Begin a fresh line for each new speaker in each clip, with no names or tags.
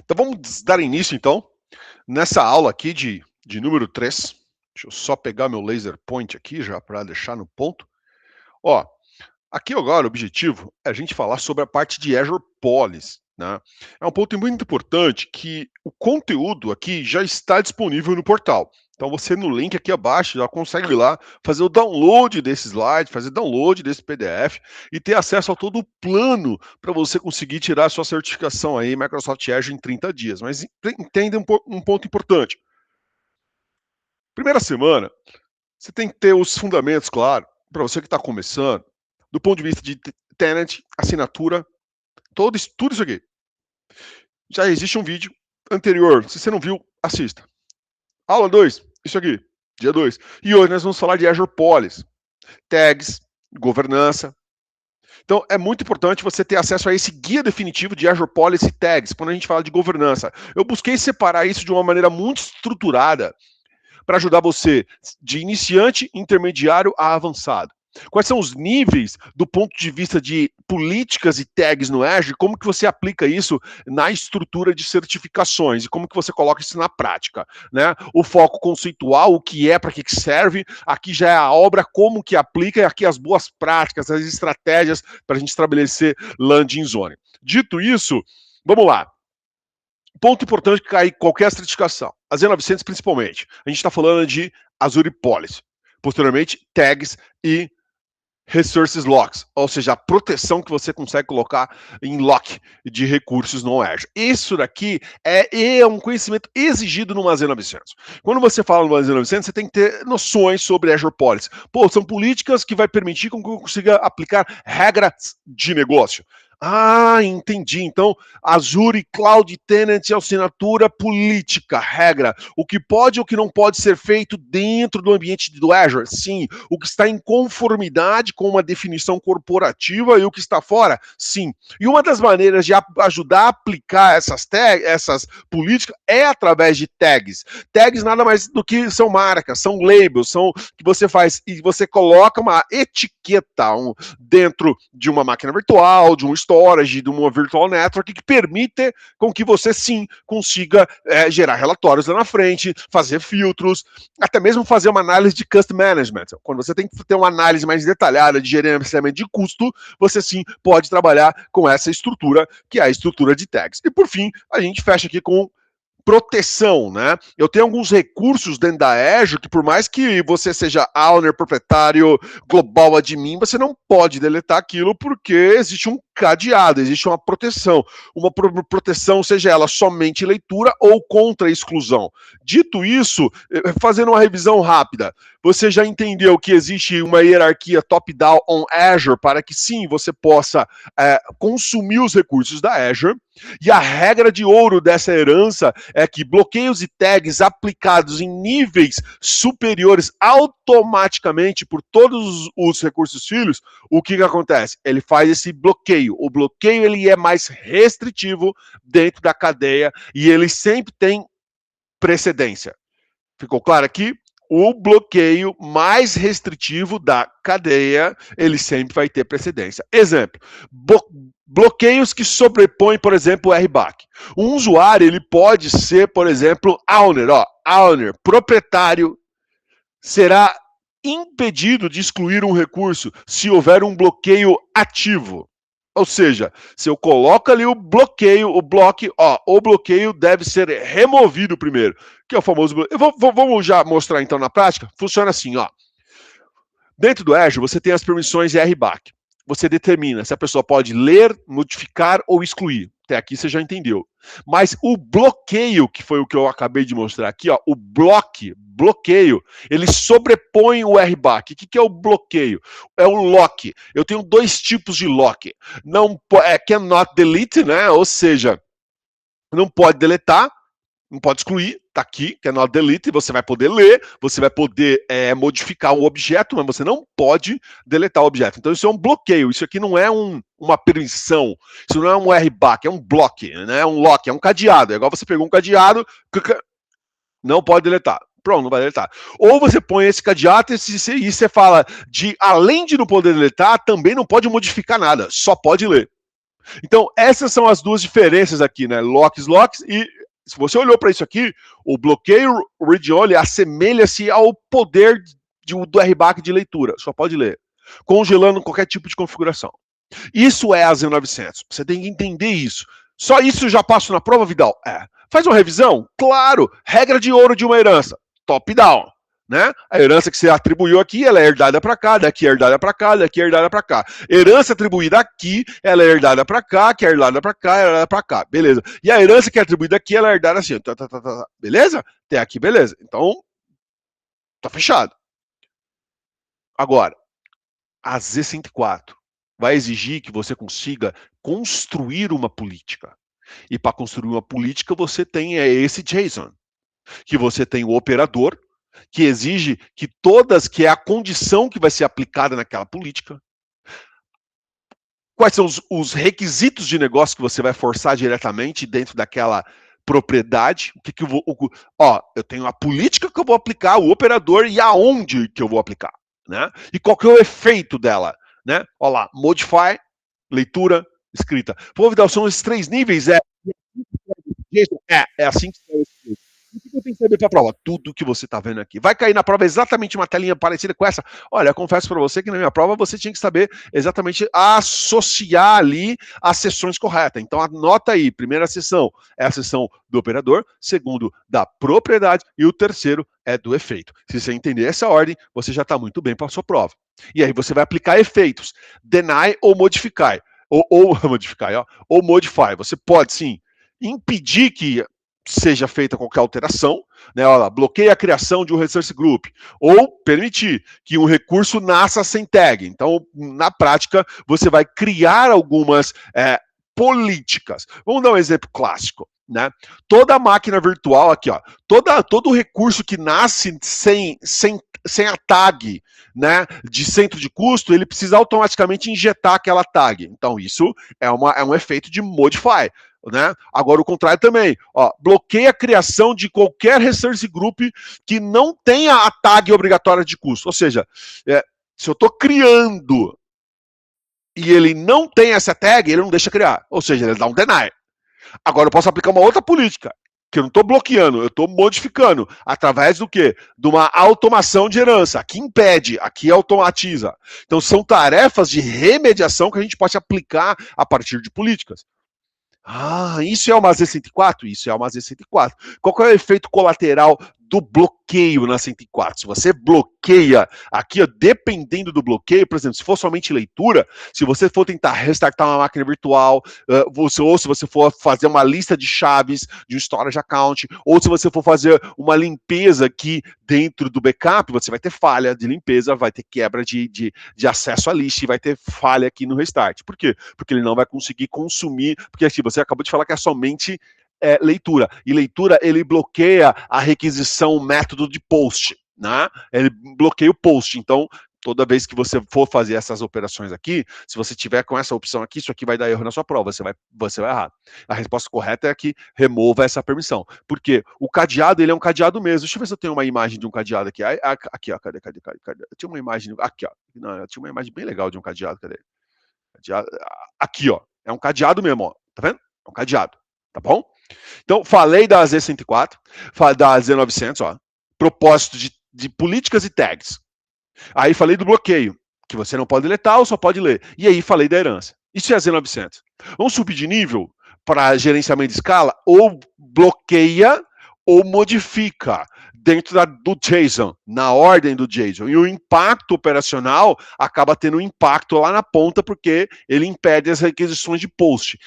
Então vamos dar início, então, nessa aula aqui de número 3. Deixa eu só pegar meu laser point aqui, já para deixar no ponto. Ó, aqui agora o objetivo é a gente falar sobre a parte de Azure Policy, né? É um ponto muito importante que o conteúdo aqui já está disponível no portal. Então você no link aqui abaixo já consegue ir lá fazer o download desse slide, fazer download desse PDF e ter acesso a todo o plano para você conseguir tirar a sua certificação aí Microsoft Azure em 30 dias. Mas entenda um ponto importante. Primeira semana, você tem que ter os fundamentos, claro, para você que está começando, do ponto de vista de tenant, assinatura, tudo isso aqui. Já existe um vídeo anterior. Se você não viu, assista. Aula 2, isso aqui, dia 2. E hoje nós vamos falar de Azure Policy, tags, governança. Então, é muito importante você ter acesso a esse guia definitivo de Azure Policy Tags, quando a gente fala de governança. Eu busquei separar isso de uma maneira muito estruturada para ajudar você de iniciante, intermediário a avançado. Quais são os níveis do ponto de vista de políticas e tags no Azure? Como que você aplica isso na estrutura de certificações e como que você coloca isso na prática, né? O foco conceitual, o que é, para que serve, aqui já é a obra, como que aplica, e aqui as boas práticas, as estratégias para a gente estabelecer landing zone. Dito isso, vamos lá. Ponto importante que cai qualquer certificação, a Z900 principalmente. A gente está falando de Azure Policy. Posteriormente, tags e Resources Locks, ou seja, a proteção que você consegue colocar em lock de recursos no Azure. Isso daqui é um conhecimento exigido no Z900. Quando você fala no Z900, você tem que ter noções sobre Azure Policy. Pô, são políticas que vai permitir que eu consiga aplicar regras de negócio. Ah, entendi. Então, Azure Cloud Tenant, assinatura política, regra. O que pode ou o que não pode ser feito dentro do ambiente do Azure? Sim. O que está em conformidade com uma definição corporativa e o que está fora? Sim. E uma das maneiras de ajudar a aplicar essas políticas é através de tags. Tags nada mais do que são marcas, são labels, são que você faz e você coloca uma etiqueta dentro de uma máquina virtual, de um storage, de uma virtual network, que permite com que você sim consiga gerar relatórios lá na frente, fazer filtros, até mesmo fazer uma análise de custom management. Quando você tem que ter uma análise mais detalhada de gerenciamento de custo, você sim pode trabalhar com essa estrutura, que é a estrutura de tags. E por fim, a gente fecha aqui com proteção, né? Eu tenho alguns recursos dentro da Azure que, por mais que você seja owner, proprietário, global admin, você não pode deletar aquilo porque existe um cadeado, existe uma proteção. Uma proteção, seja ela somente leitura ou contra exclusão. Dito isso, fazendo uma revisão rápida, você já entendeu que existe uma hierarquia top-down on Azure para que sim, você possa consumir os recursos da Azure. E a regra de ouro dessa herança é que bloqueios e tags aplicados em níveis superiores automaticamente por todos os recursos filhos, o que acontece? Ele faz esse bloqueio. O bloqueio ele é mais restritivo dentro da cadeia e ele sempre tem precedência. Ficou claro aqui? O bloqueio mais restritivo da cadeia, ele sempre vai ter precedência. Exemplo, bloqueios que sobrepõem, por exemplo, o RBAC. Um usuário, ele pode ser, por exemplo, owner, owner, proprietário, será impedido de excluir um recurso se houver um bloqueio ativo. Ou seja, se eu coloco ali o bloqueio, o bloqueio deve ser removido primeiro, que é o famoso bloqueio. Vamos já mostrar então na prática? Funciona assim, ó. Dentro do Azure, você tem as permissões RBAC. Você determina se a pessoa pode ler, modificar ou excluir. Até aqui você já entendeu. Mas o bloqueio, que foi o que eu acabei de mostrar aqui, ó, o bloqueio, ele sobrepõe o RBAC. O que é o bloqueio? É o lock. Eu tenho dois tipos de lock. Não cannot delete, né? Ou seja, não pode deletar, não pode excluir, tá aqui, cannot delete, você vai poder ler, você vai poder modificar o objeto, mas você não pode deletar o objeto. Então isso é um bloqueio, isso aqui não é uma permissão, isso não é um RBAC, é um block, né? É um lock, é um cadeado. É igual você pegou um cadeado, não pode deletar. Pronto, não vai deletar. Ou você põe esse cadeado e você fala de, além de não poder deletar, também não pode modificar nada, só pode ler. Então, essas são as duas diferenças aqui, né? Locks, e se você olhou para isso aqui, o bloqueio read-only assemelha-se ao poder do RBAC de leitura, só pode ler, congelando qualquer tipo de configuração. Isso é a Z900, você tem que entender isso. Só isso já passo na prova, Vidal? Faz uma revisão? Claro, regra de ouro de uma herança, top-down. Né? A herança que você atribuiu aqui, ela é herdada para cá, daqui é herdada para cá, daqui é herdada para cá. Herança atribuída aqui, ela é herdada para cá, que é herdada para cá, é herdada para cá. Beleza. E a herança que é atribuída aqui, ela é herdada assim. Beleza? Até aqui, beleza. Então, tá fechado. Agora, a Z104 vai exigir que você consiga construir uma política. E para construir uma política, você tem esse JSON, que você tem o operador, que exige que é a condição que vai ser aplicada naquela política. Quais são os requisitos de negócio que você vai forçar diretamente dentro daquela propriedade? Eu tenho a política que eu vou aplicar, o operador e aonde que eu vou aplicar, né? E qual que é o efeito dela, né? Olha lá, modify, leitura, escrita. Pô, Vidal, são esses 3 níveis, é assim que se o que eu tenho que saber para a prova? Tudo que você está vendo aqui. Vai cair na prova exatamente uma telinha parecida com essa? Olha, eu confesso para você que na minha prova você tinha que saber exatamente associar ali as sessões corretas. Então anota aí, primeira sessão é a sessão do operador, segundo da propriedade e o terceiro é do efeito. Se você entender essa ordem, você já está muito bem para a sua prova. E aí você vai aplicar efeitos, deny ou modify. Ou modificar, ou modify. Você pode sim impedir que seja feita qualquer alteração, né? Olha lá, bloqueia a criação de um resource group, ou permitir que um recurso nasça sem tag. Então, na prática, você vai criar algumas políticas. Vamos dar um exemplo clássico, né? Toda máquina virtual aqui, ó, todo recurso que nasce sem a tag, né, de centro de custo, ele precisa automaticamente injetar aquela tag. Então, isso é um efeito de modify. Né? Agora o contrário também, bloqueia a criação de qualquer resource group que não tenha a tag obrigatória de custo. Ou seja, se eu estou criando e ele não tem essa tag, ele não deixa criar. Ou seja, ele dá um deny. Agora eu posso aplicar uma outra política, que eu não estou bloqueando, eu estou modificando, através do quê? De uma automação de herança. Aqui impede, aqui automatiza. Então são tarefas de remediação que a gente pode aplicar a partir de políticas. Isso é uma Z104? Isso é uma Z104. Qual é o efeito colateral do bloqueio na 104? Se você bloqueia aqui, dependendo do bloqueio, por exemplo, se for somente leitura, se você for tentar restartar uma máquina virtual, ou se você for fazer uma lista de chaves de um storage account, ou se você for fazer uma limpeza aqui dentro do backup, você vai ter falha de limpeza, vai ter quebra de acesso à lista, e vai ter falha aqui no restart. Por quê? Porque ele não vai conseguir consumir, porque assim, você acabou de falar que é somente leitura. E leitura, ele bloqueia a requisição método de post, né? Ele bloqueia o post. Então, toda vez que você for fazer essas operações aqui, se você tiver com essa opção aqui, isso aqui vai dar erro na sua prova, você vai errar. A resposta correta é que remova essa permissão. Porque o cadeado, ele é um cadeado mesmo. Deixa eu ver se eu tenho uma imagem de um cadeado aqui. Aqui, ó, cadê? Eu tinha uma imagem, aqui, ó. Não, eu tinha uma imagem bem legal de um cadeado, cadê? Aqui, ó. É um cadeado mesmo, ó. Tá vendo? É um cadeado, tá bom? Então, falei da Z104, da Z900, ó, propósito de políticas e tags. Aí falei do bloqueio, que você não pode deletar ou só pode ler. E aí falei da herança. Isso é a Z900. Vamos subir de nível para gerenciamento de escala? Ou bloqueia ou modifica dentro do JSON, na ordem do JSON. E o impacto operacional acaba tendo um impacto lá na ponta, porque ele impede as requisições de post.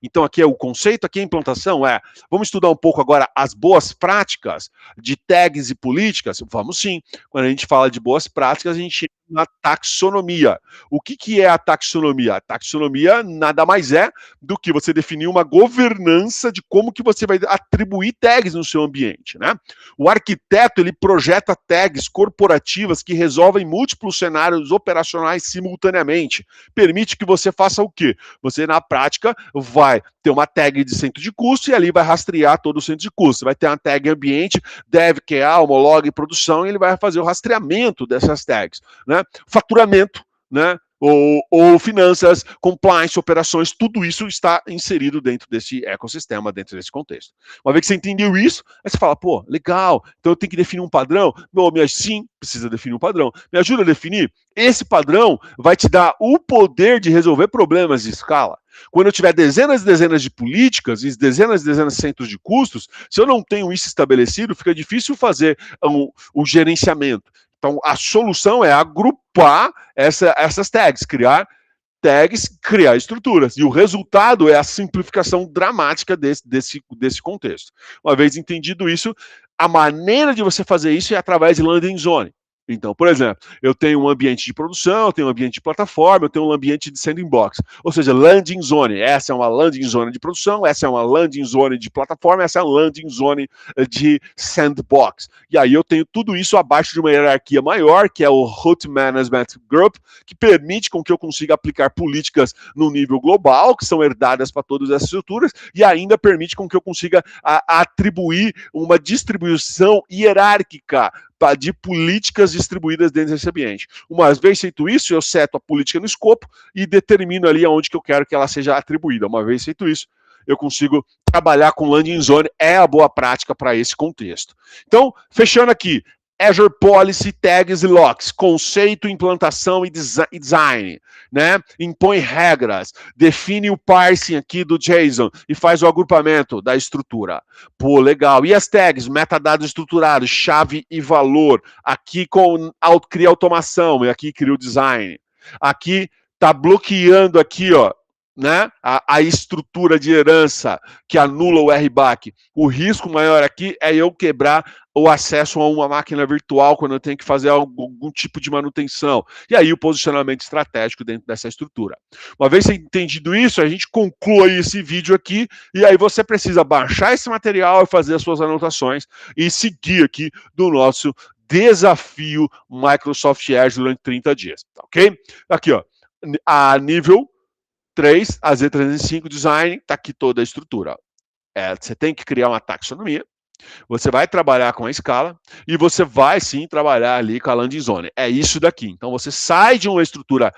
Então aqui é o conceito, aqui é a implantação. Vamos estudar um pouco agora as boas práticas de tags e políticas? Vamos sim. Quando a gente fala de boas práticas, a gente na taxonomia. O que é a taxonomia? A taxonomia nada mais é do que você definir uma governança de como que você vai atribuir tags no seu ambiente, né? O arquiteto, ele projeta tags corporativas que resolvem múltiplos cenários operacionais simultaneamente. Permite que você faça o quê? Você, na prática, vai ter uma tag de centro de custo e ali vai rastrear todo o centro de custo. Vai ter uma tag ambiente, dev, QA, homolog, produção, e ele vai fazer o rastreamento dessas tags, né? Faturamento, né? ou finanças, compliance, operações, tudo isso está inserido dentro desse ecossistema, dentro desse contexto. Uma vez que você entendeu isso, aí você fala, pô, legal, então eu tenho que definir um padrão? Sim, precisa definir um padrão. Me ajuda a definir? Esse padrão vai te dar o poder de resolver problemas de escala. Quando eu tiver dezenas e dezenas de políticas e dezenas e dezenas de centros de custos, se eu não tenho isso estabelecido, fica difícil fazer o gerenciamento. Então, a solução é agrupar essas tags, criar tags, criar estruturas. E o resultado é a simplificação dramática desse contexto. Uma vez entendido isso, a maneira de você fazer isso é através de landing zone. Então, por exemplo, eu tenho um ambiente de produção, eu tenho um ambiente de plataforma, eu tenho um ambiente de sandbox. Ou seja, landing zone. Essa é uma landing zone de produção, essa é uma landing zone de plataforma, essa é uma landing zone de sandbox. E aí eu tenho tudo isso abaixo de uma hierarquia maior, que é o Route Management Group, que permite com que eu consiga aplicar políticas no nível global, que são herdadas para todas as estruturas, e ainda permite com que eu consiga atribuir uma distribuição hierárquica de políticas distribuídas dentro desse ambiente. Uma vez feito isso, eu seto a política no escopo e determino ali aonde que eu quero que ela seja atribuída. Uma vez feito isso, eu consigo trabalhar com landing zone, é a boa prática para esse contexto. Então, fechando aqui, Azure Policy, Tags e Locks, conceito, implantação e design, né? Impõe regras, define o parsing aqui do JSON e faz o agrupamento da estrutura. Pô, legal. E as tags, metadados estruturados, chave e valor. Aqui cria automação e aqui cria o design. Aqui tá bloqueando aqui, ó, né? A estrutura de herança que anula o RBAC. O risco maior aqui é eu quebrar o acesso a uma máquina virtual quando eu tenho que fazer algum tipo de manutenção. E aí o posicionamento estratégico dentro dessa estrutura. Uma vez entendido isso, a gente conclui esse vídeo aqui e aí você precisa baixar esse material e fazer as suas anotações e seguir aqui do nosso desafio Microsoft Azure durante 30 dias, tá ok? Aqui, ó, a nível 3, a Z305 Design, tá aqui toda a estrutura. Você tem que criar uma taxonomia, você vai trabalhar com a escala e você vai sim trabalhar ali com a landing zone. É isso daqui. Então você sai de uma estrutura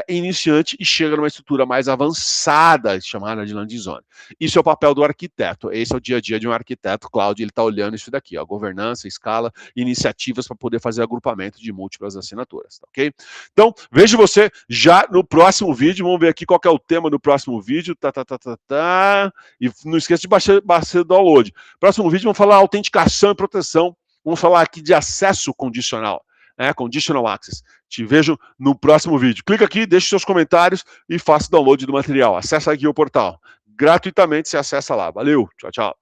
iniciante e chega numa estrutura mais avançada, chamada de landing zone. Isso é o papel do arquiteto. Esse é o dia a dia de um arquiteto cloud. Ele está olhando isso daqui, ó, governança, escala, iniciativas para poder fazer agrupamento de múltiplas assinaturas, tá, ok? Então vejo você já no próximo vídeo. Vamos ver aqui qual que é o tema do próximo vídeo. E não esqueça de baixar o download. Próximo vídeo vamos falar autenticação e proteção. Vamos falar aqui de acesso condicional, né? Conditional Access. Te vejo no próximo vídeo. Clica aqui, deixe seus comentários e faça o download do material. Acesse aqui o portal. Gratuitamente você acessa lá. Valeu, tchau, tchau.